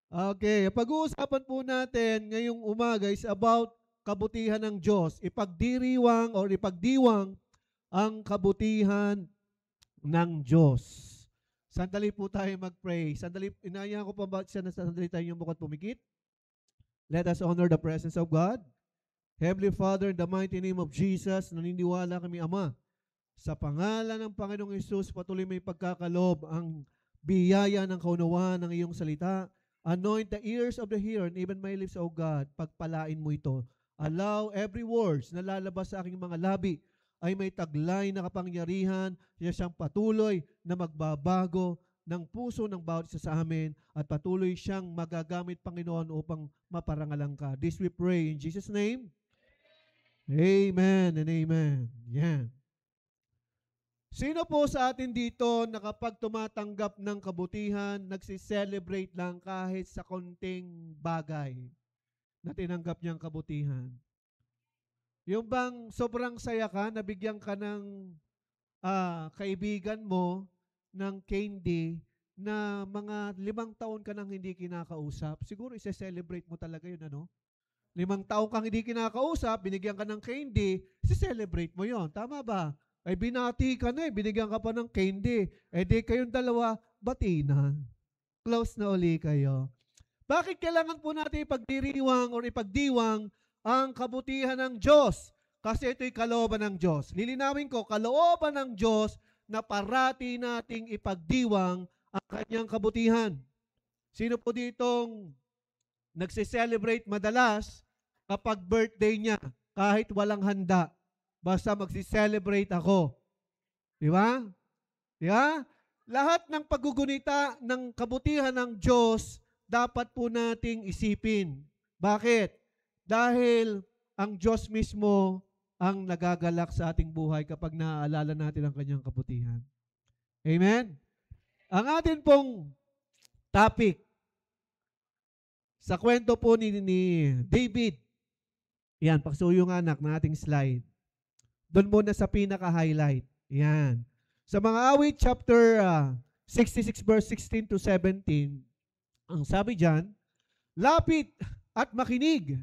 Okay, pag-uusapan po natin ngayong umaga is about kabutihan ng Diyos. Ipagdiriwang or ipagdiwang ang kabutihan ng Diyos. Sandali po tayo mag-pray. Sandali, inaya ko pa ba siya na sandali tayo yung mukhang pumikit? Let us honor the presence of God. Heavenly Father, in the mighty name of Jesus, naniniwala kami, Ama, sa pangalan ng Panginoong Hesus, patuloy may pagkakalob ang biyaya ng kaunawaan ng iyong salita. Anoint the ears of the hearer and even my lips, O God. Pagpalain mo ito. Allow every words na lalabas sa aking mga labi ay may taglay na kapangyarihan. Siya siyang patuloy na magbabago ng puso ng bawat isa sa amin at patuloy siyang magagamit, Panginoon, upang maparangalan ka. This we pray in Jesus' name. Amen and amen. Yan. Sino po sa atin dito na kapag tumatanggap ng kabutihan, nagsiselebrate lang kahit sa konting bagay na tinanggap niyang kabutihan? Yung bang sobrang saya ka, nabigyan ka ng kaibigan mo ng candy na mga 5 taon ka nang hindi kinakausap, siguro ise-celebrate mo talaga yun, ano? 5 taon kang hindi kinakausap, binigyan ka ng candy, ise-celebrate mo yon, tama ba? Ay binati ka na binigyan ka pa ng candy. Di kayong dalawa, bati na. Close na uli kayo. Bakit kailangan po natin ipagdiriwang o ipagdiwang ang kabutihan ng Diyos? Kasi ito'y kalooban ng Diyos. Lilinawin ko, kalooban ng Diyos na parati nating ipagdiwang ang kanyang kabutihan. Sino po ditong nagsiselebrate madalas kapag birthday niya kahit walang handa? Basta magsi-celebrate ako. Di ba? Di ba? Lahat ng paggugunita ng kabutihan ng Diyos, dapat po nating isipin. Bakit? Dahil ang Diyos mismo ang nagagalak sa ating buhay kapag naaalala natin ang kanyang kabutihan. Amen? Ang atin pong topic sa kwento po ni David. Yan, paksuyo nga anak ng ating slide. Doon muna sa pinaka-highlight. Yan. Sa mga awit, chapter 66, verse 16 to 17, ang sabi dyan, lapit at makinig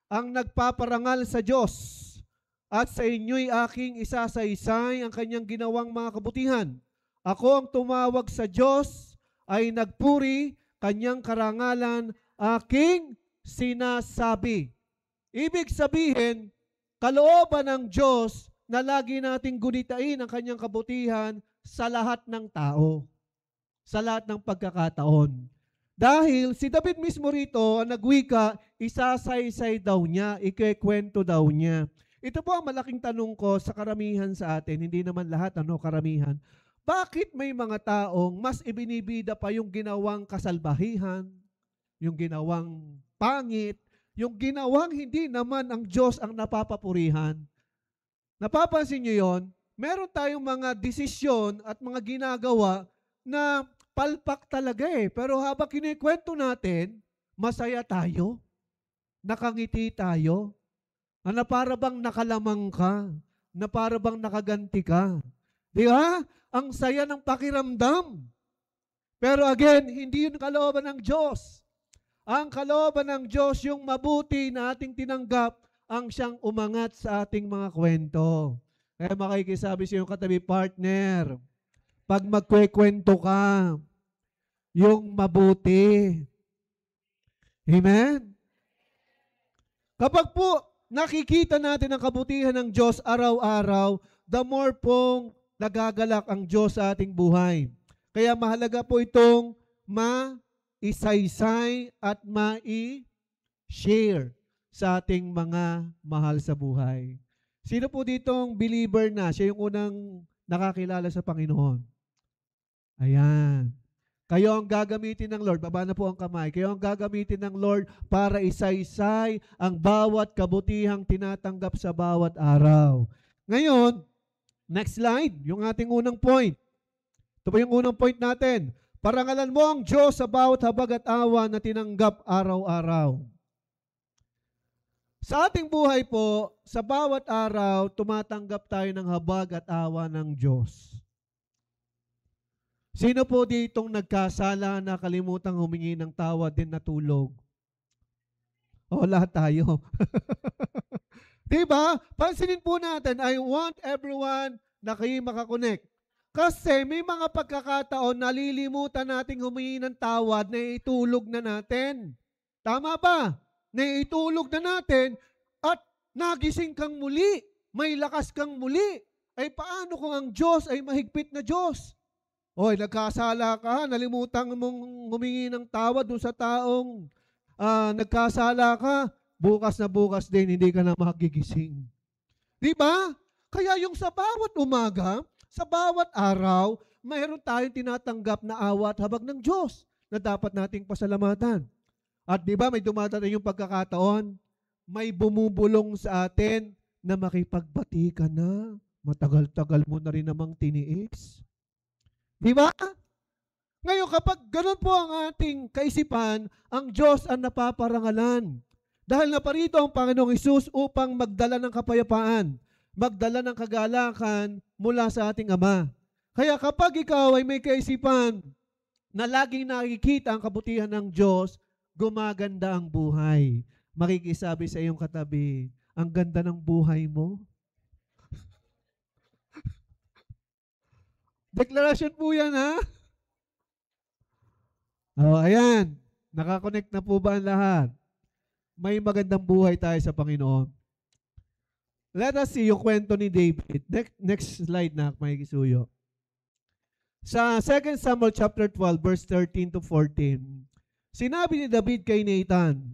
ang nagpaparangal sa Diyos, at sa inyo'y aking isasaysay ang kanyang ginawang mga kabutihan. Ako ang tumawag sa Diyos, ay nagpuri, kanyang karangalan, aking sinasabi. Ibig sabihin, kalooban ng Diyos na lagi nating gunitain ang kanyang kabutihan sa lahat ng tao, sa lahat ng pagkakataon. Dahil si David mismo rito, ang nagwika, isasaysay daw niya, ikikwento daw niya. Ito po ang malaking tanong ko sa karamihan sa atin, hindi naman lahat, karamihan. Bakit may mga taong mas ibinibida pa yung ginawang kasalbahihan, yung ginawang pangit, yung ginawang hindi naman ang Diyos ang napapapurihan? Napapansin nyo yon? Meron tayong mga desisyon at mga ginagawa na palpak talaga Pero habang kinikwento natin, masaya tayo, nakangiti tayo, na para bang nakalamang ka, na para bang nakaganti ka. Di ba? Ang saya ng pakiramdam. Pero again, hindi yun kalooban ng Diyos. Ang kalooban ng Diyos, yung mabuti na ating tinanggap, ang siyang umangat sa ating mga kwento. Kaya makikisabi sa iyong katabi, partner, pag magkwekwento ka, yung mabuti. Amen? Kapag po nakikita natin ang kabutihan ng Diyos araw-araw, the more pong nagagalak ang Diyos sa ating buhay. Kaya mahalaga po itong ma-isaysay at ma-share sa ating mga mahal sa buhay. Sino po ditong believer na? Siya yung unang nakakilala sa Panginoon. Ayan. Kayo ang gagamitin ng Lord. Baba na po ang kamay. Kayo ang gagamitin ng Lord para isaysay ang bawat kabutihang tinatanggap sa bawat araw. Ngayon, next slide, yung ating unang point. Ito po yung unang point natin. Parangalan mo ang Diyos sa bawat habag at awa na tinanggap araw-araw. Sa ating buhay po, sa bawat araw, tumatanggap tayo ng habag at awa ng Diyos. Sino po ditong nagkasala na kalimutang humingi ng tawad din natulog? O, lahat tayo. Diba? Pansinin po natin, I want everyone na kayo makakonect. Kasi may mga pagkakataon nalilimutan nating humingi ng tawad na itulog na natin. Tama ba? Na itulog na natin at nagising kang muli. May lakas kang muli. Ay paano kung ang Diyos ay mahigpit na Diyos? Oy, nagkasala ka, nalimutan mong humingi ng tawad doon sa taong nagkasala ka, bukas na bukas din, hindi ka na magigising. Di ba? Kaya yung sa bawat umaga, sa bawat araw, mayroon tayong tinatanggap na awat habag ng Diyos na dapat nating pasalamatan. At di ba may dumadating yung pagkakataon, may bumubulong sa atin na makipagbati ka na. Matagal-tagal mo na rin namang tiniis. Di ba? Ngayon, kapag ganun po ang ating kaisipan, ang Diyos ang napaparangalan. Dahil naparito ang Panginoong Hesus upang magdala ng kapayapaan, magdala ng kagalakan mula sa ating Ama. Kaya kapag ikaw ay may kaisipan na laging nakikita ang kabutihan ng Diyos, gumaganda ang buhay. Makikisabi sa iyong katabi, ang ganda ng buhay mo. Deklarasyon po yan, ha? Ayan. Nakakonect na po ba ang lahat? May magandang buhay tayo sa Panginoon. Let us see yung kwento ni David. Next slide na, may kisuyo. Sa 2 Samuel chapter 12, verse 13 to 14, sinabi ni David kay Nathan,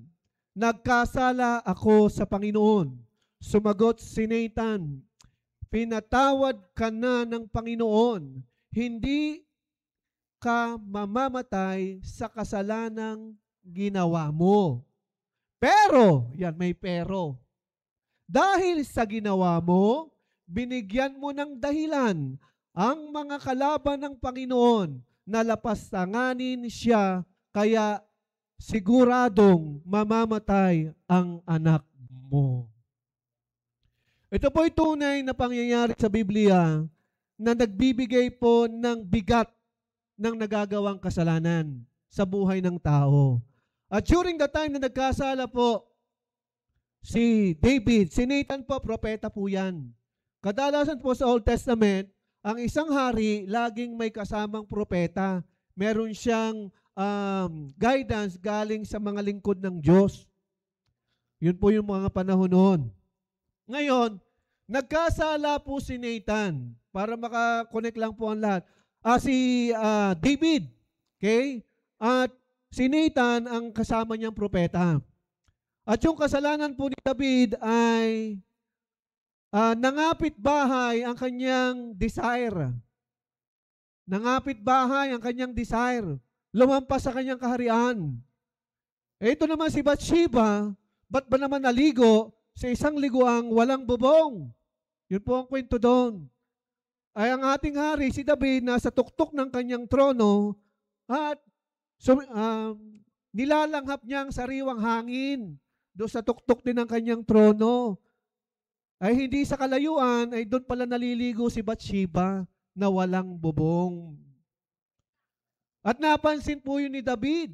nagkasala ako sa Panginoon. Sumagot si Nathan, pinatawad ka na ng Panginoon. Hindi ka mamamatay sa kasalanang ginawa mo. Pero, yan may pero, dahil sa ginawa mo, binigyan mo ng dahilan ang mga kalaban ng Panginoon na lapastanganin siya, kaya siguradong mamamatay ang anak mo. Ito po'y tunay na pangyayari sa Biblia na nagbibigay po ng bigat ng nagagawang kasalanan sa buhay ng tao. At during the time na nagkasala po si David, si Nathan po, propeta po yan. Kadalasan po sa Old Testament, ang isang hari laging may kasamang propeta. Meron siyang guidance galing sa mga lingkod ng Diyos. Yun po yung mga panahon noon. Ngayon, nagkasala po si Nathan, para makakonect lang po ang lahat. Si David, okay? At si Nathan ang kasama niyang propeta. At yung kasalanan po ni David ay nangapit bahay ang kanyang desire. Nangapit bahay ang kanyang desire. Lumampas sa kanyang kaharian. Ito naman si Bathsheba, ba't ba naman naligo sa isang liguang walang bubong? Yun po ang kwento doon. Ay ang ating hari, si David, nasa tuktok ng kanyang trono at nilalanghap niya ang sariwang hangin doon sa tuktok din ng kanyang trono. Ay hindi sa kalayuan, ay doon pala naliligo si Bathsheba na walang bubong. At napansin po yun ni David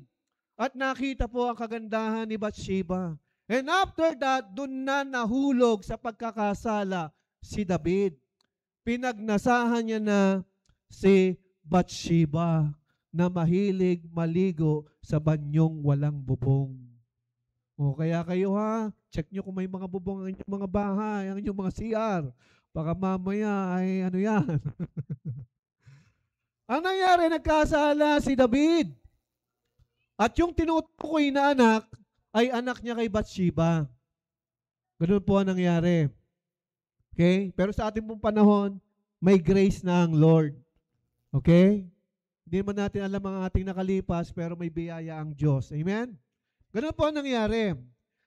at nakita po ang kagandahan ni Bathsheba. And after that, doon na nahulog sa pagkakasala si David. Pinagnasahan niya na si Bathsheba na mahilig maligo sa banyong walang bubong. O kaya kayo ha, check nyo kung may mga bubong ang inyong mga bahay, ang inyong mga CR. Baka mamaya ay ano yan. Ang nangyari, nagkasala si David. At yung tinutukoy na anak ay anak niya kay Bathsheba. Ganun po ang nangyari. Okay? Pero sa ating pong panahon, may grace na ang Lord. Okay? Hindi man natin alam ang ating nakalipas, pero may biyaya ang Diyos. Amen? Ganun po ang nangyari.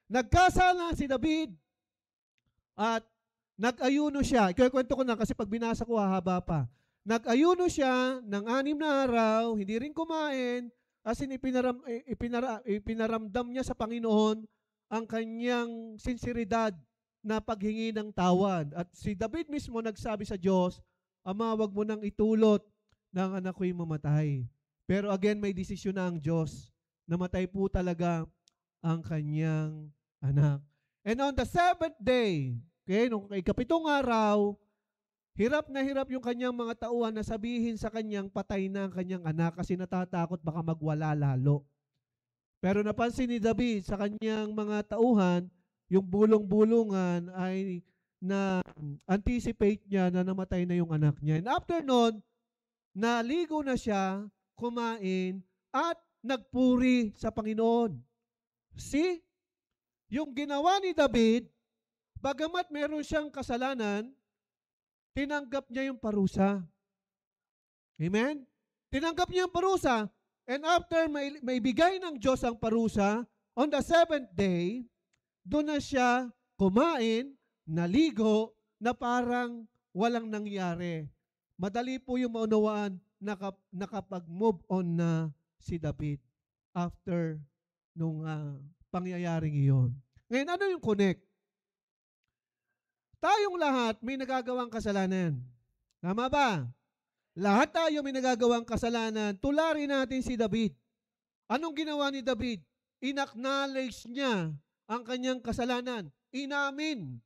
Nagkasala si David at nag-ayuno siya. Ikikwento ko na kasi pag binasa ko hahaba pa. Nag-ayuno siya ng 6 na araw, hindi rin kumain, as in ipinaramdam niya sa Panginoon ang kanyang sinseridad na paghingi ng tawad. At si David mismo nagsabi sa Diyos, Ama, wag mo nang itulot na ang anak ko'y mamatay. Pero again, may desisyon na ang Diyos. Namatay po talaga ang kanyang anak. And on the seventh day, okay, nung ikapitong araw, hirap na hirap yung kanyang mga tauhan na sabihin sa kanyang patay na ang kanyang anak kasi natatakot baka magwala lalo. Pero napansin ni David sa kanyang mga tauhan, yung bulong-bulungan ay na-anticipate niya na namatay na yung anak niya. And after nun, naligo na siya, kumain, at nagpuri sa Panginoon. See? Yung ginawa ni David, bagamat meron siyang kasalanan, tinanggap niya yung parusa. Amen? Tinanggap niya yung parusa, and after may bigay ng Diyos ang parusa, on the seventh day, doon na siya kumain, naligo, na parang walang nangyari. Madali po yung maunawaan, nakapag-move on na si David after nung pangyayaring iyon. Ngayon, ano yung connect? Tayong lahat may nagagawang kasalanan. Tama ba? Lahat tayo may nagagawang kasalanan. Tularin natin si David. Anong ginawa ni David? In-acknowledge niya ang kanyang kasalanan. Inamin.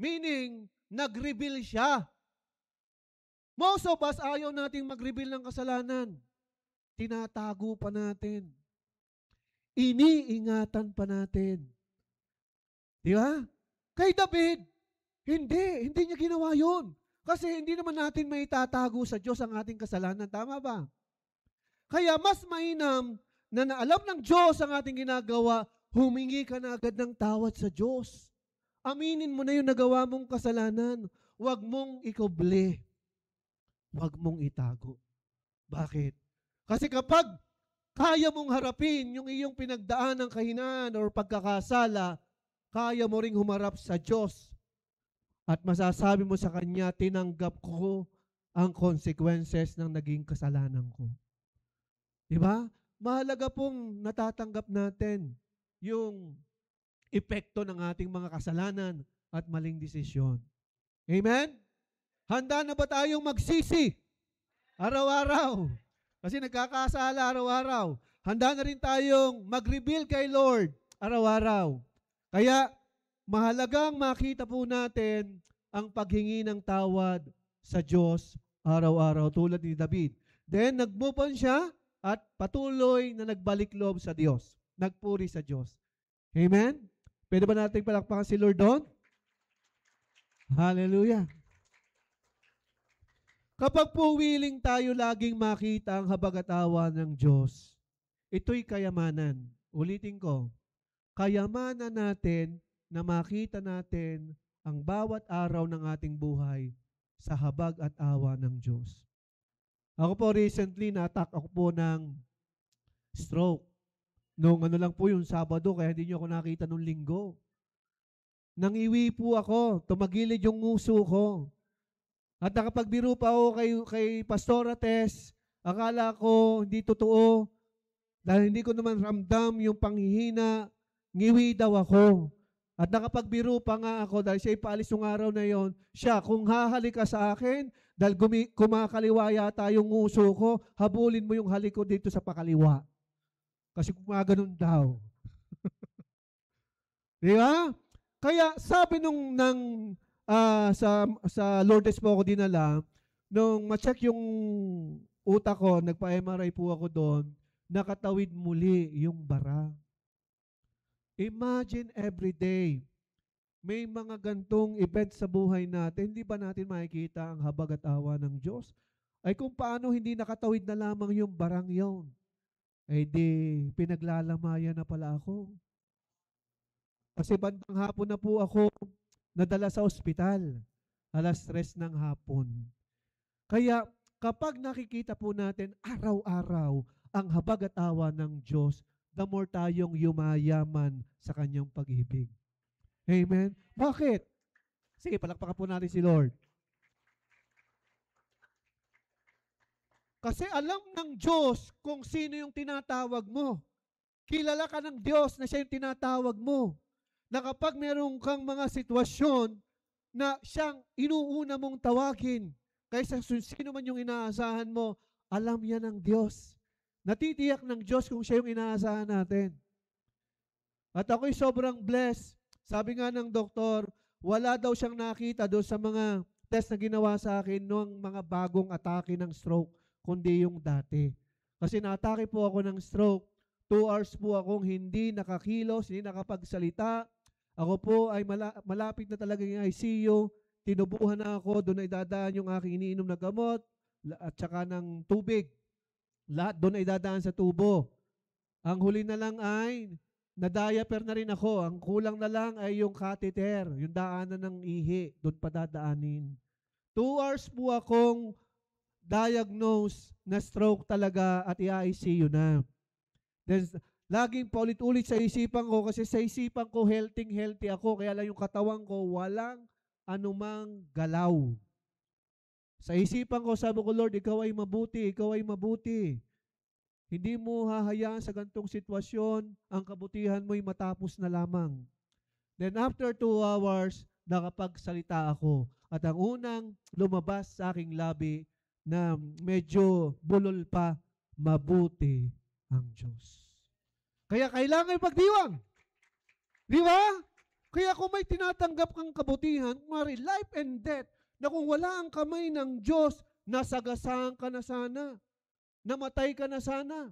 Meaning, nag-reveal siya. Most of us, ayaw nating mag-reveal ng kasalanan. Tinatago pa natin. Iniingatan pa natin. Di ba? Kay David, hindi niya ginawa yun. Kasi hindi naman natin may tatago sa Diyos ang ating kasalanan. Tama ba? Kaya mas mainam na naalam ng Diyos ang ating ginagawa, humingi ka na agad ng tawad sa Diyos. Aminin mo na yung nagawa mong kasalanan. Huwag mong ikuble. Huwag mong itago. Bakit? Kasi kapag kaya mong harapin yung iyong pinagdaan ng kahinaan o pagkakasala, kaya mo ring humarap sa Diyos. At masasabi mo sa Kanya, tinanggap ko ang consequences ng naging kasalanan ko. Diba? Mahalaga pong natatanggap natin yung epekto ng ating mga kasalanan at maling desisyon. Amen? Handa na ba tayong magsisi? Araw-araw. Kasi nagkakasala araw-araw. Handa na rin tayong mag-reveal kay Lord araw-araw. Kaya, mahalagang makita po natin ang paghingi ng tawad sa Diyos araw-araw tulad ni David. Then, nag-move on siya at patuloy na nagbalik loob sa Diyos. Nagpuri sa Diyos. Amen? Pwede ba natin palakpakan si Lord doon? Hallelujah. Kapag po willing tayo laging makita ang habag at awa ng Diyos, ito'y kayamanan. Ulitin ko, kayamanan natin na makita natin ang bawat araw ng ating buhay sa habag at awa ng Diyos. Ako po recently, na-attack ako po ng stroke. Nung ano lang po yung Sabado, kaya hindi nyo ako nakita nung Linggo. Nangiwi po ako, tumagilid yung nguso ko. At nakapagbiro pa ako kay Pastora Tess, akala ko hindi totoo, dahil hindi ko naman ramdam yung panghihina, ngiwi daw ako. At nakapagbiro pa nga ako dahil siya ipaalis yung araw na yon. Siya, kung hahalik ka sa akin, dahil kumakaliwa yata yung nguso ko, habulin mo yung halik ko dito sa pakaliwa. Kasi kumaganon daw. Di ba? Kaya sabi sa Lourdes po ako dinala, nung ma-check yung utak ko, nagpa-MRI po ako doon, nakatawid muli yung bara. Imagine every day, may mga gantong event sa buhay natin, hindi ba natin makikita ang habag at awa ng Diyos? Ay kung paano hindi nakatawid na lamang yung barang yon, ay di pinaglalamayan na pala ako. Kasi bandang hapon na po ako nadala sa ospital. 3:00 ng hapon. Kaya kapag nakikita po natin araw-araw ang habag at awa ng Diyos, the more tayong yumayaman sa Kanyang pag-ibig. Amen? Bakit? Sige, palakpakan po natin si Lord. Kasi alam ng Diyos kung sino yung tinatawag mo. Kilala ka ng Diyos na siya yung tinatawag mo. Na kapag meron kang mga sitwasyon na siyang inuuna mong tawagin, kaysa sino man yung inaasahan mo, alam yan ng Diyos. Natitiyak ng Diyos kung siya yung inaasahan natin. At ako'y sobrang blessed. Sabi nga ng doktor, wala daw siyang nakita doon sa mga test na ginawa sa akin noong mga bagong atake ng stroke, kundi yung dati. Kasi naatake po ako ng stroke. 2 hours po akong hindi nakakilos, hindi nakapagsalita. Ako po ay malapit na talaga yung ICU. Tinubuhan na ako, doon ay dadaan yung aking iniinom na gamot at saka ng tubig. Lahat doon ay dadaan sa tubo. Ang huli na lang ay na-diaper na rin ako. Ang kulang na lang ay yung catheter, yung daanan ng ihi, doon pa dadaanin. 2 hours po akong diagnosed na stroke talaga at i-ICU na. Then, laging paulit-ulit sa isipan ko kasi sa isipan ko healthy ako kaya lang yung katawan ko walang anumang galaw. Sa isipan ko sabi ko, Lord, ikaw ay mabuti, ikaw ay mabuti. Hindi mo hahayaan sa gantong sitwasyon ang kabutihan mo'y matapos na lamang. Then after 2 hours, nakapagsalita ako. At ang unang lumabas sa aking labi na medyo bulol pa, mabuti ang Diyos. Kaya kailangan ipagdiwang. Di ba? Kaya kung may tinatanggap kang kabutihan, kumari, life and death, na kung wala ang kamay ng Diyos, nasagasaan ka na sana. Namatay ka na sana.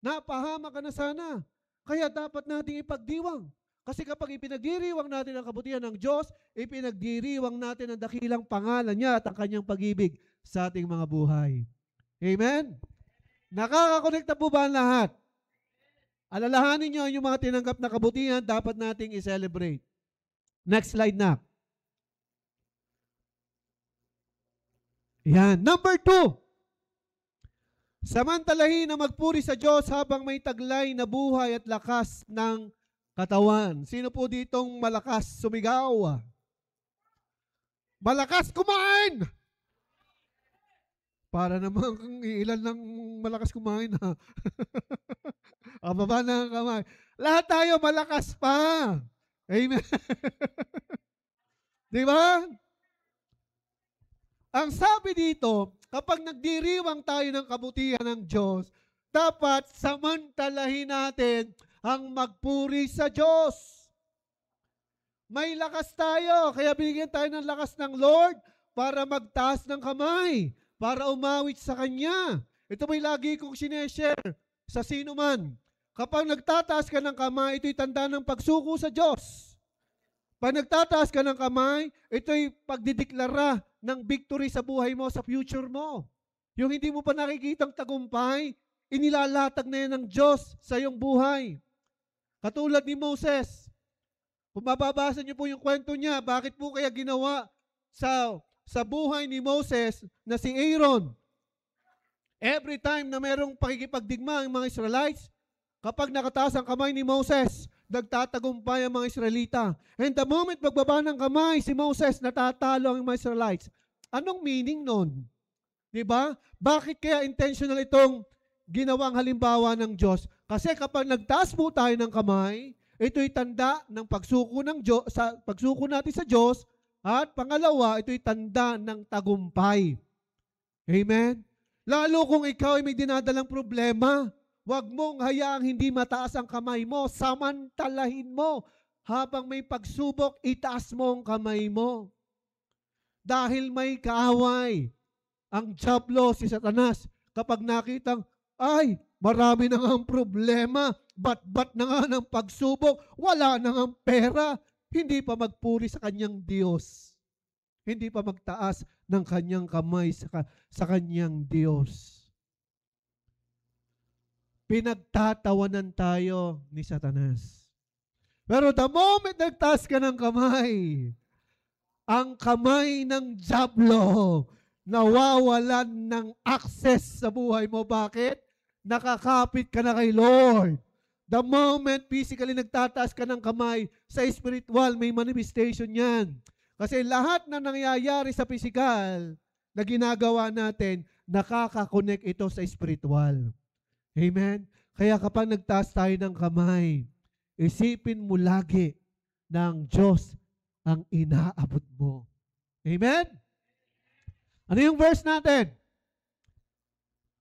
Napahama ka na sana. Kaya dapat nating ipagdiwang. Kasi kapag ipinagdiriwang natin ang kabutihan ng Diyos, ipinagdiriwang natin ang dakilang pangalan niya at ang kanyang pag-ibig sa ating mga buhay. Amen? Nakakakonekta po ba ang lahat? Alalahanin niyo yung mga tinanggap na kabutihan, dapat nating i-celebrate. Next slide na. Yan. Number 2. Samantalahin na magpuri sa Diyos habang may taglay na buhay at lakas ng katawan. Sino po ditong malakas sumigaw? Malakas kumain! Para naman kung ilan lang malakas kumain ha. Baba na ang kamay. Lahat tayo malakas pa. Amen. Di ba? Ang sabi dito, kapag nagdiriwang tayo ng kabutihan ng Diyos, dapat samantalahin natin ang magpuri sa Diyos. May lakas tayo, kaya binigyan tayo ng lakas ng Lord para magtaas ng kamay, para umawit sa Kanya. Ito may lagi kong sineshare sa sino man. Kapag nagtataas ka ng kamay, ito'y tanda ng pagsuko sa Diyos. Pag nagtataas ka ng kamay, ito'y pagdideklara ng victory sa buhay mo, sa future mo. Yung hindi mo pa nakikitang tagumpay, inilalatag na yan ng Diyos sa iyong buhay. Katulad ni Moses. Kung mababasa niyo po yung kwento niya, bakit po kaya ginawa sa buhay ni Moses na si Aaron? Every time na merong pakikipagdigma ang mga Israelites, kapag nakataas ang kamay ni Moses, nagtatagumpay ang mga Israelita. And the moment magbaba ng kamay si Moses, natatalo ang mga Israelites. Anong meaning nun? Diba? Bakit kaya intentional itong ginawang halimbawa ng Diyos? Kasi kapag nagtaas po tayo ng kamay, ito'y tanda ng pagsuko ng Diyos, pagsuko natin sa Diyos, at pangalawa, ito'y tanda ng tagumpay. Amen? Lalo kung ikaw ay may dinadalang problema, huwag mong hayaang hindi mataas ang kamay mo, samantalahin mo. Habang may pagsubok, itaas mo ang kamay mo. Dahil may kaaway. Ang diablo, si Satanas, kapag nakitang, ay, marami na nga ang problema, bat-bat na nga ng pagsubok, wala na nga ang pera, hindi pa magpuri sa kanyang Diyos. Hindi pa magtaas ng kanyang kamay sa kanyang Diyos. Pinagtatawanan tayo ni Satanas. Pero the moment nagtaas ka ng kamay, ang kamay ng diablo nawawalan ng access sa buhay mo. Bakit? Nakakapit ka na kay Lord. The moment physically nagtataas ka ng kamay, sa spiritual may manifestation yan. Kasi lahat na nangyayari sa physical na ginagawa natin, nakaka-connect ito sa spiritual. Amen? Kaya kapag nagtaas tayo ng kamay, isipin mo lagi na ang Diyos ang inaabot mo. Amen? Ano yung verse natin?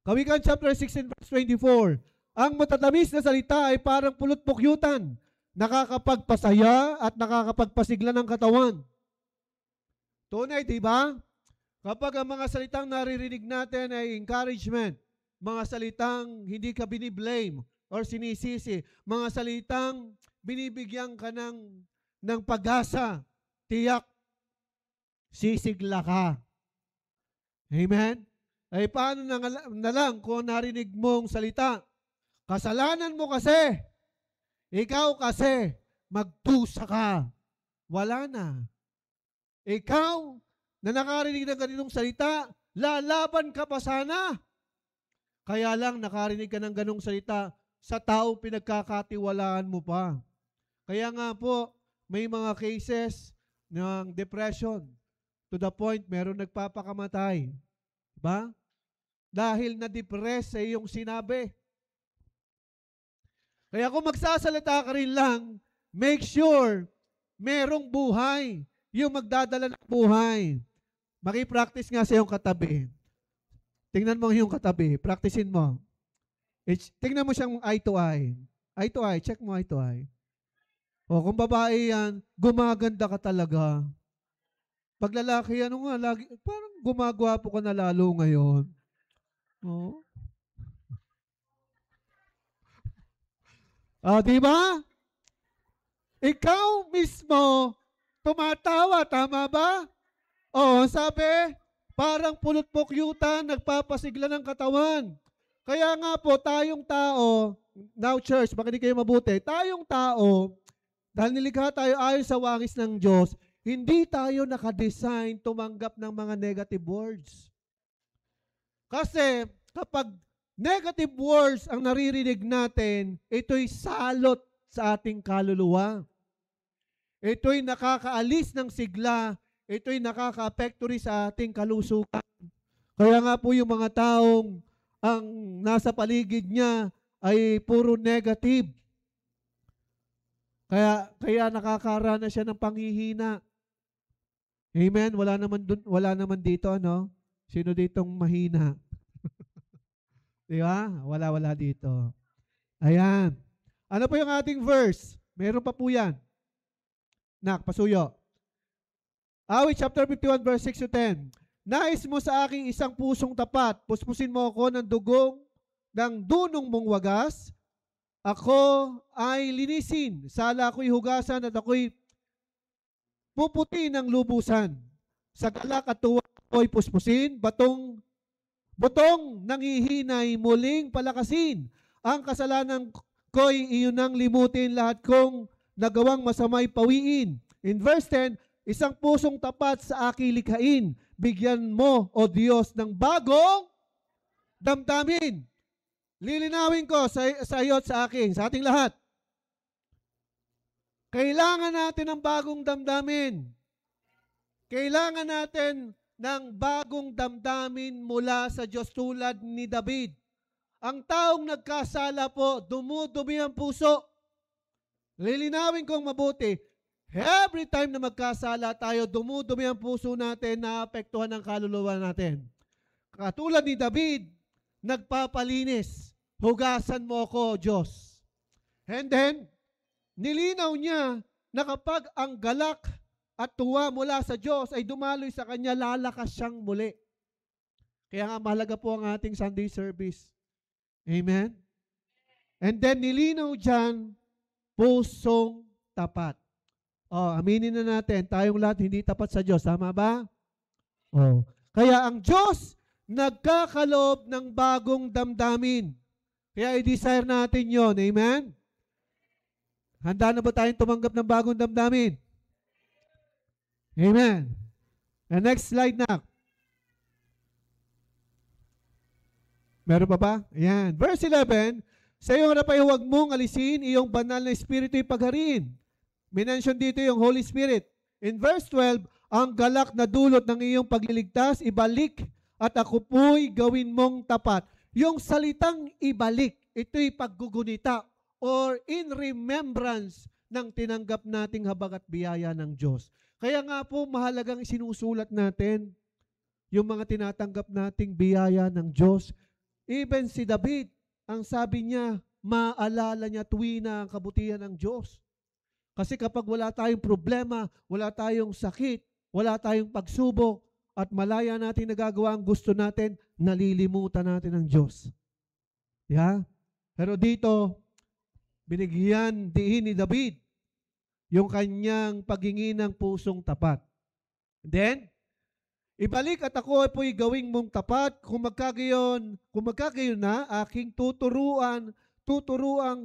Kawikaan chapter 16 verse 24. Ang matatamis na salita ay parang pulot-pukyutan, nakakapagpasaya at nakakapagpasigla ng katawan. Tunay, di ba? Kapag ang mga salitang naririnig natin ay encouragement, mga salitang hindi ka biniblame or sinisisi, mga salitang binibigyan ka ng pag-asa, tiyak, sisigla ka. Amen? Ay paano na lang kung narinig mong salita? Kasalanan mo kasi. Ikaw kasi, magdusa ka. Wala na. Ikaw, na nakarinig ng ganitong salita, lalaban ka pa sana. Kaya lang nakarinig ka ng ganong salita sa tao pinagkakatiwalaan mo pa. Kaya nga po, may mga cases ng depression to the point meron nagpapakamatay. Diba? Dahil na-depress sa iyong sinabi. Kaya kung magsasalita ka rin lang, make sure merong buhay. Yung magdadala ng buhay. Maki-practice nga sa iyong katabi. Tingnan mo yung katabi. Practicein mo. Tingnan mo siyang eye to eye. Eye to eye. Check mo eye to eye. O kung babae yan, gumaganda ka talaga. Pag lalaki, ano nga, lagi, parang gumagwapo ka na lalo ngayon. O. Di ba? Ikaw mismo, tumatawa, tama ba? Sabi, parang pulot-pukyutan, nagpapasigla ng katawan. Kaya nga po, tayong tao, now church, makinig kayo mabuti, tayong tao, dahil nilikha tayo ayon sa wangis ng Diyos, hindi tayo nakadesign tumanggap ng mga negative words. Kasi kapag negative words ang naririnig natin, ito'y salot sa ating kaluluwa. Ito'y nakakaalis ng sigla, ito'y nakaka-apekto rin sa ating kalusugan. Kaya nga po yung mga taong ang nasa paligid niya ay puro negative. Kaya nakakaranas siya ng panghihina. Amen? Wala naman dito, ano? Sino ditong mahina? Di ba? Wala dito. Ayan. Ano po yung ating verse? Meron pa po yan. Pasuyo. Awit chapter 51 verse 6 to 10. Nais mo sa aking isang pusong tapat, puspusin mo ako ng dugong ng dunong mong wagas. Ako ay linisin, sala ako'y hugasan at ako'y puputi ng lubusan. Sa galak at tuwa ako'y puspusin, butong nangihinay muling palakasin. Ang kasalanan ko'y iyon ang limutin, lahat kong nagawang masamay pawiin. In verse 10, isang pusong tapat sa aking likhain, bigyan mo, O Diyos, ng bagong damdamin. Lilinawin ko sa iyo at sa akin, sa ating lahat. Kailangan natin ng bagong damdamin. Kailangan natin ng bagong damdamin mula sa Diyos tulad ni David. Ang taong nagkasala po, dumudumi ang puso. Lilinawin kong mabuti, every time na magkasala tayo, dumudumi ang puso natin, naapektuhan ang kaluluwa natin. Katulad ni David, nagpapalinis, hugasan mo ako, Diyos. And then, nilinaw niya na kapag ang galak at tuwa mula sa Diyos ay dumaloy sa kanya, lalakas siyang muli. Kaya nga mahalaga po ang ating Sunday service. Amen? And then nilinaw dyan, pusong tapat. Aminin na natin, tayong lahat hindi tapat sa Diyos. Tama ba? Kaya ang Diyos, nagkakalob ng bagong damdamin. Kaya i-desire natin yon. Amen? Handa na ba tayong tumanggap ng bagong damdamin? Amen. And next slide na. Meron pa ba? Ayan. Verse 11, sa iyong harap ay huwag mong alisin, iyong banal na espiritu'y paghariin. Minention dito yung Holy Spirit. In verse 12, ang galak na dulot ng iyong pagliligtas, ibalik at ako po'y gawin mong tapat. Yung salitang ibalik, ito'y paggugunita or in remembrance ng tinanggap nating habag at biyaya ng Diyos. Kaya nga po mahalagang isinusulat natin yung mga tinatanggap nating biyaya ng Diyos. Even si David, ang sabi niya, maalala niya tuwina ang kabutihan ng Diyos. Kasi kapag wala tayong problema, wala tayong sakit, wala tayong pagsubok, at malaya natin nagagawa ang gusto natin, nalilimutan natin ang Diyos. Yeah? Pero dito, binigyan diin ni David yung kanyang paghingi ng pusong tapat. Then, ibalik at ako ay po'y gawing mong tapat kung magkagayon na aking tuturuan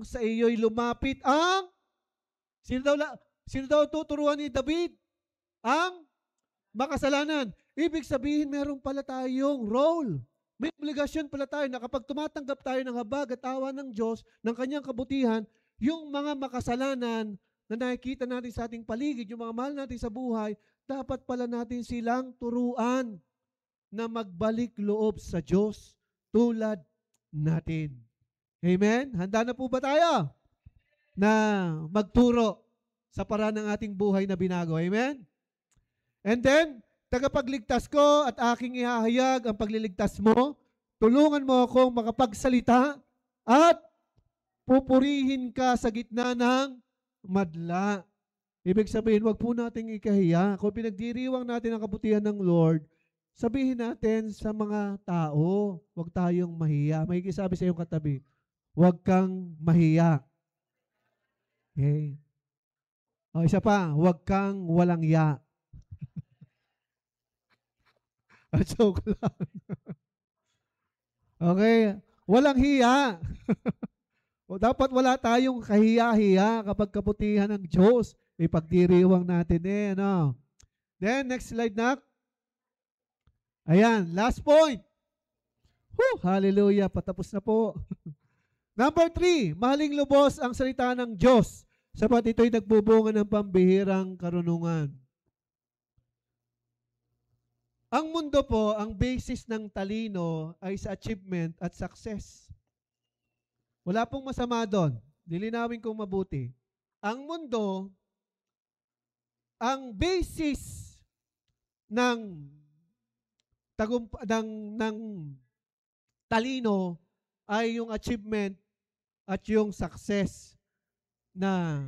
sa iyo'y lumapit ang sino daw tuturuan ni David? Ang makasalanan. Ibig sabihin, meron pala tayong role. May obligasyon pala tayo na kapag tumatanggap tayo ng habag at awa ng Diyos, ng kanyang kabutihan, yung mga makasalanan na nakikita natin sa ating paligid, yung mga mahal natin sa buhay, dapat pala natin silang turuan na magbalik loob sa Diyos tulad natin. Amen? Handa na po ba tayo na magturo sa paraan ng ating buhay na binago? Amen? And then, tagapagligtas ko at aking ihahayag ang pagliligtas mo. Tulungan mo akong makapagsalita at pupurihin ka sa gitna ng madla. Ibig sabihin, wag po nating ikahiya. Kung pinagdiriwang natin ang kabutihan ng Lord, sabihin natin sa mga tao, wag tayong mahiya. May kisabi sa iyong katabi, wag kang mahiya. Okay. O, isa pa, wag kang walang ya. Joke lang. Okay. Walang hiya. O dapat wala tayong kahiya-hiya kapag kabutihan ng Diyos. Ipagdiriwang natin no? Then, next slide na. Ayan, last point. Hallelujah, patapos na po. Number 3, mahaling lubos ang salita ng Diyos, sapat ito'y nagbubunga ng pambihirang karunungan. Ang mundo po, ang basis ng talino ay sa achievement at success. Wala pong masama doon. Lilinawin kong mabuti. Ang mundo, ang basis ng talino ay yung achievement at yung success na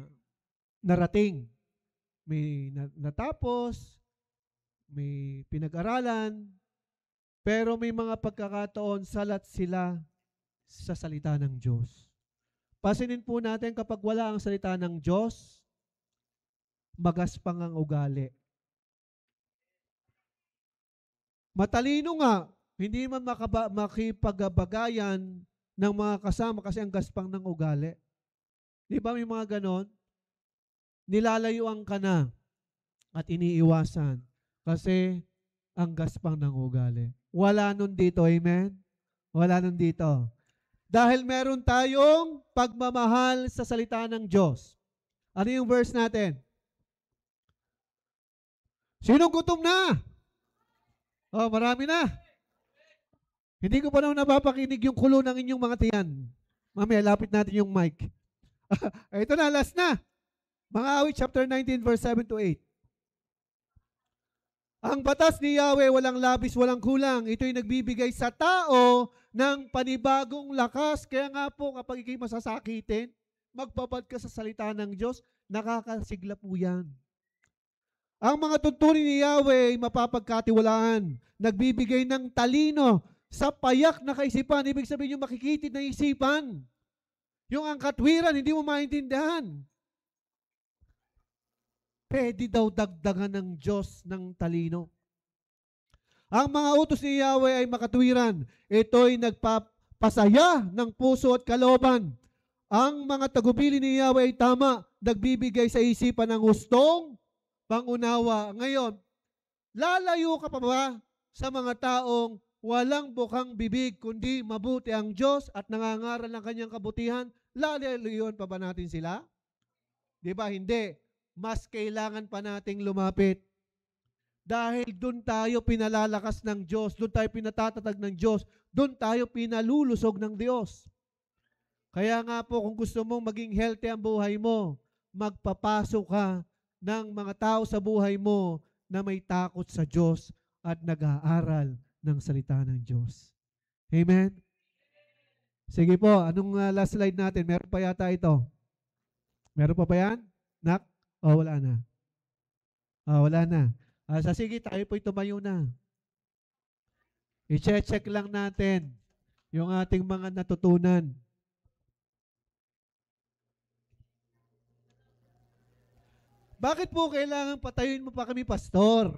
narating. May natapos, may pinag-aralan, pero may mga pagkakataon salat sila sa salita ng Diyos. Pasinin po natin kapag wala ang salita ng Diyos, magaspang ang ugali. Matalino nga, hindi man makipagbagayan ng mga kasama kasi ang gaspang ng ugali. Di ba may mga ganon? Nilalayuan ka na at iniiwasan kasi ang gaspang ng ugali. Wala nun dito, amen? Wala nun dito. Dahil meron tayong pagmamahal sa salita ng Diyos. Ano yung verse natin? Sinong gutom na? Oh, marami na. Hindi ko pa naman napapakinig yung kulo ng inyong mga tiyan. Mamaya, lapit natin yung mic. Ito na, last na. Mga Awit, chapter 19, verse 7 to 8. Ang batas ni Yahweh walang labis, walang kulang. Ito'y nagbibigay sa tao ng panibagong lakas. Kaya nga po, kapag ikay masasakitin, magbabad ka sa salita ng Diyos, nakakasigla po yan. Ang mga tuntunin ni Yahweh mapapagkatiwalaan. Nagbibigay ng talino sa payak na kaisipan. Ibig sabihin yung makikitid na isipan. Yung ang katwiran, hindi mo maintindihan. Pwede daw dagdagan ng Diyos ng talino. Ang mga utos ni Yahweh ay makatwiran. Ito'y nagpapasaya ng puso at kalooban. Ang mga tagubili ni Yahweh ay tama. Nagbibigay sa isipan ng hustong pangunawa. Ngayon, lalayo ka pa ba sa mga taong walang bukang bibig kundi mabuti ang Diyos at nangangaral ng kanyang kabutihan? Lalayuan pa ba natin sila? Di ba? Hindi. Mas kailangan pa nating lumapit. Dahil doon tayo pinalalakas ng Diyos, doon tayo pinatatatag ng Diyos, doon tayo pinalulusog ng Diyos. Kaya nga po, kung gusto mong maging healthy ang buhay mo, magpapasok ka ng mga tao sa buhay mo na may takot sa Diyos at nag-aaral ng salita ng Diyos. Amen? Sige po, anong last slide natin? Meron pa yata ito. Meron pa ba yan? Nak? O, wala na. Wala na. Sige, tayo po'y tumayo na. I-check lang natin yung ating mga natutunan. Bakit po kailangan patayuin mo pa kami, pastor?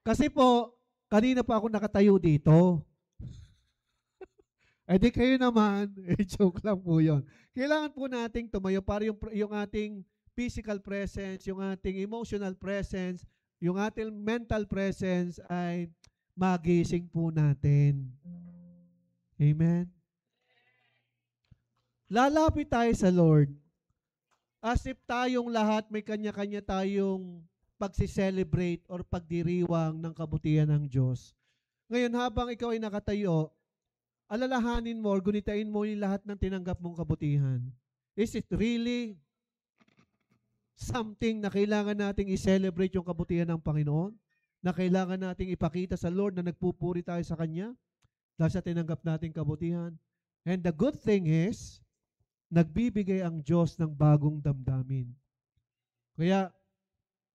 Kasi po, kanina pa ako nakatayo dito. Di kayo naman, joke lang po yun. Kailangan po nating tumayo para yung ating physical presence, yung ating emotional presence, yung ating mental presence ay magising po natin. Amen? Lalapit tayo sa Lord as if tayong lahat may kanya-kanya tayong pagsiselebrate or pagdiriwang ng kabutihan ng Diyos. Ngayon, habang ikaw ay nakatayo, alalahanin mo or gunitain mo yung lahat ng tinanggap mong kabutihan. Is it really something na kailangan nating i-celebrate yung kabutihan ng Panginoon? Na kailangan nating ipakita sa Lord na nagpupuri tayo sa Kanya dahil sa tinanggap nating kabutihan? And the good thing is, nagbibigay ang Diyos ng bagong damdamin. Kaya,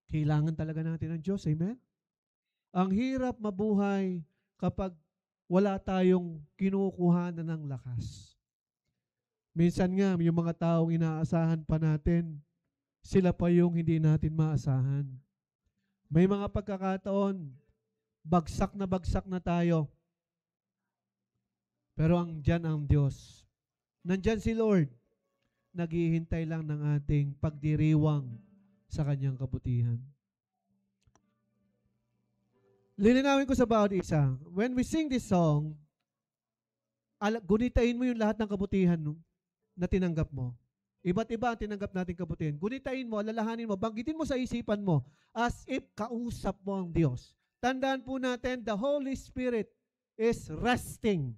kailangan talaga natin ng Diyos. Amen? Ang hirap mabuhay kapag wala tayong kinukuhanan ng lakas. Minsan nga, yung mga taong inaasahan pa natin, sila pa yung hindi natin maasahan. May mga pagkakataon, bagsak na tayo. Pero andyan ang Diyos. Nandyan si Lord. Naghihintay lang ng ating pagdiriwang sa Kanyang kabutihan. Lilinawin ko sa bawat isa. When we sing this song, gunitain mo yung lahat ng kabutihan na tinanggap mo. Iba't iba ang tinanggap natin kabutihan. Gunitain mo, alalahanin mo, banggitin mo sa isipan mo as if kausap mo ang Diyos. Tandaan po natin, the Holy Spirit is resting.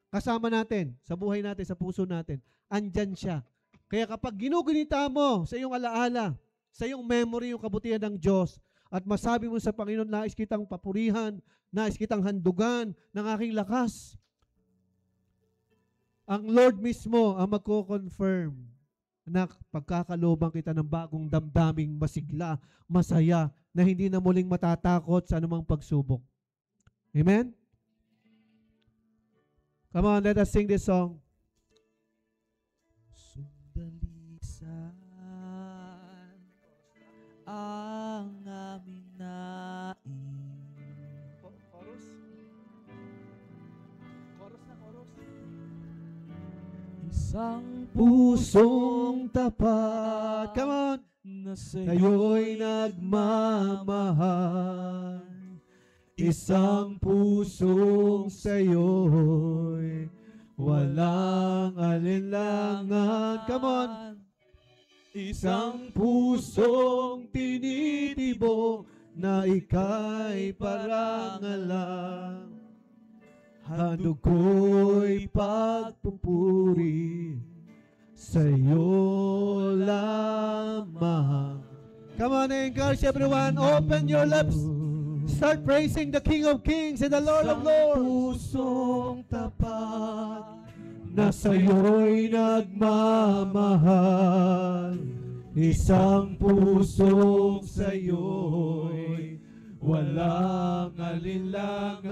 Kasama natin, sa buhay natin, sa puso natin. Andyan siya. Kaya kapag ginugunita mo sa iyong alaala, sa iyong memory yung kabutihan ng Diyos, at masabi mo sa Panginoon, nais kitang papurihan, nais kitang handugan ng aking lakas, ang Lord mismo ang magko-confirm na pagkakalooban kita ng bagong damdaming masigla, masaya, na hindi na muling matatakot sa anumang pagsubok. Amen? Come on, let us sing this song. Sundalisan ang aming nais. Chorus? Chorus na chorus. Isang pusong tapat, Come on, na sa'yo'y nagmamahal. Isang pusong sa'yo'y walang alinlangan. Come on. Isang pusong tinitibo na ika'y parangalan. Handog ko'y pagpupuri sa'yo lamang. Come on, encourage everyone. Open your lips. Start praising the King of Kings and the Lord of Lords. pusong tapat Na sa'yo'y nagmamahal. Isang pusong sa'yo'y walang alinlangan.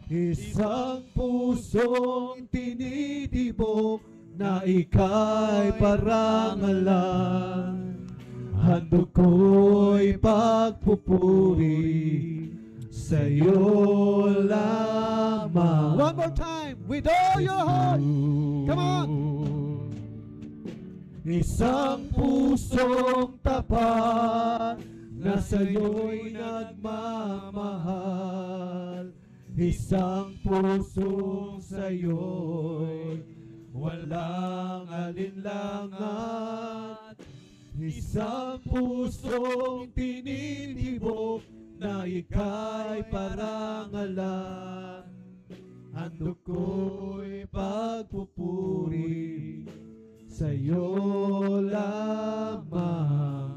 Isang pusong tinitibok na ika'y parangalan. Handog ko'y pagpupuri sa'yo lamang. One more time, with all your heart. Come on. Isang pusong tapat na sa'yo'y nagmamahal. Isang pusong sa'yo'y walang alinlangan. Isang pusong tinitibok na ika'y parangalan. Handog ko'y pagpupuri sa'yo lamang.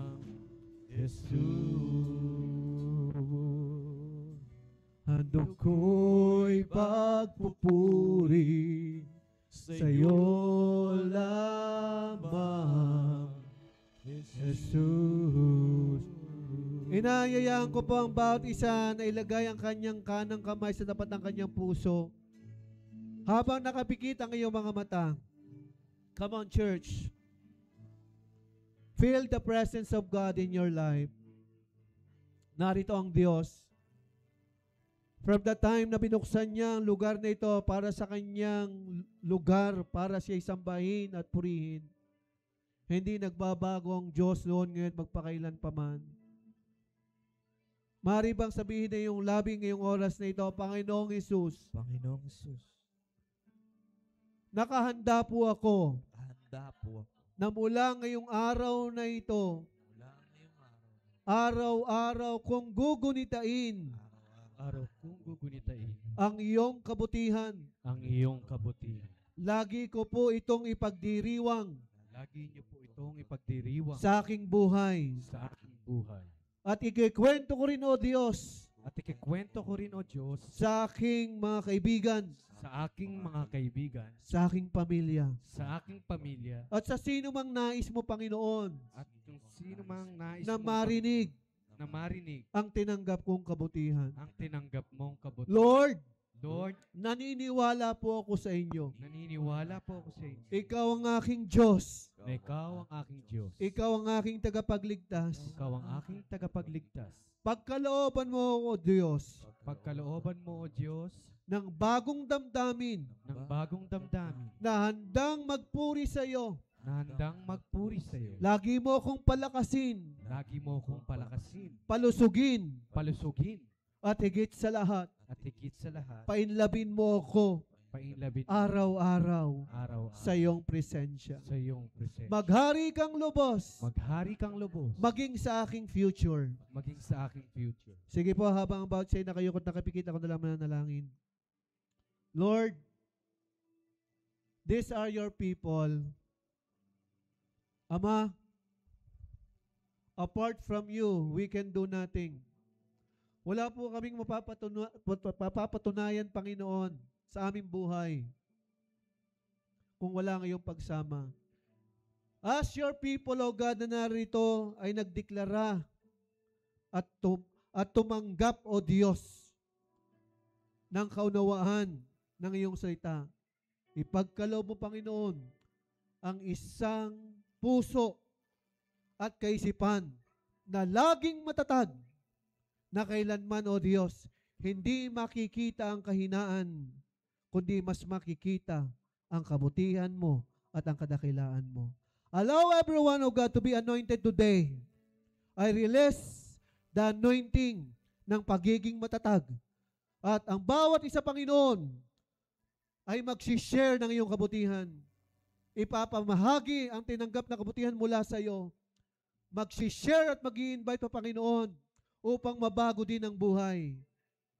Mundo ko'y pagpupuri sa'yo lamang, Jesus. Inayayaan ko po ang bawat isa na ilagay ang kanyang kanang kamay sa tapat ng kanyang puso habang nakapikit ang iyong mga mata. Come on, church. Feel the presence of God in your life. Narito ang Diyos. From the time na binuksan niya ang lugar na ito para sa kanyang lugar, para siya sambahin at purihin, hindi nagbabago ang Diyos noon, ngayon, magpakailan pa man. Maaari bang sabihin na yung labing ngayong oras na ito, Panginoong Hesus, Panginoong Jesus, nakahanda po ako handa po ako na mula ngayong araw na ito, mula ngayong araw, araw-araw kong gugunitain araw kong gugunitain ang iyong kabutihan. ang iyong kabutihan. Lagi ko po itong ipagdiriwang Lagi niyo po itong ipagdiriwang sa aking buhay. sa aking buhay. At ikikwento ko rin, O Diyos, At ikikwento ko rin, O Diyos, sa aking mga kaibigan, sa aking mga kaibigan, sa aking pamilya, sa aking pamilya, at sa sino mang nais mo, Panginoon, at kung sino mang nais na mong marinig na marinig ang tinanggap kong kabutihan. ang tinanggap mong kabutihan. Lord, Lord, naniniwala po ako sa inyo. naniniwala po ako sa inyo Ikaw ang aking Diyos. na ikaw ang aking Diyos. Ikaw ang aking tagapagligtas. Ikaw ang aking tagapagligtas. Pagkalooban mo ako, Diyos, Pagkalooban mo, O Diyos, ng bagong damdamin ng bagong damdamin na handang magpuri sa iyo. na handang magpuri sa iyo. Lagi mo akong palakasin, Lagi mo kong palakasin, palusugin, palusugin, at higit sa lahat, at higit sa lahat, painlabin mo ako painlabit araw-araw araw-araw sa iyong presensya. sa iyong presensya. Maghari kang lubos, Maghari kang lubos, maging sa aking future. maging sa aking future. Sige po, habang ang bawat sa'yo nakayukot nakapikit, ako na lang mananalangin. Lord, these are your people. Ama, apart from you, we can do nothing. Wala po kaming mapapatunayan, Panginoon, sa aming buhay kung wala ngayong pagsama. As your people, O God, na narito ay nagdeklara at tumanggap, O Diyos, ng kaunawaan ng iyong salita. Ipagkaloob mo, Panginoon, ang isang puso at kaisipan na laging matatag na kailanman, O Diyos, hindi makikita ang kahinaan, kundi mas makikita ang kabutihan mo at ang kadakilaan mo. Allow everyone, O God, to be anointed today. I release the anointing ng pagiging matatag. At ang bawat isa, Panginoon, ay magsishare ng iyong kabutihan. Ipapamahagi ang tinanggap na kabutihan mula sa iyo. Magsishare at mag-i-invite pa, Panginoon, upang mabago din ang buhay.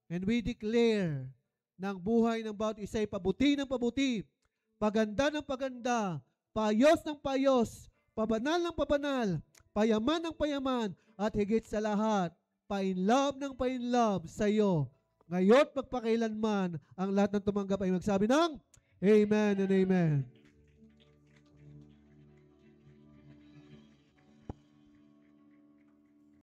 And we declare na ang buhay ng bawat isa ay pabuti ng pabuti, paganda ng paganda, payos ng payos, pabanal ng pabanal, payaman ng payaman, at higit sa lahat, pa-in-love ng pa-in-love sa iyo. Ngayon, magpakailanman, ang lahat ng tumanggap ay magsabi ng Amen and Amen.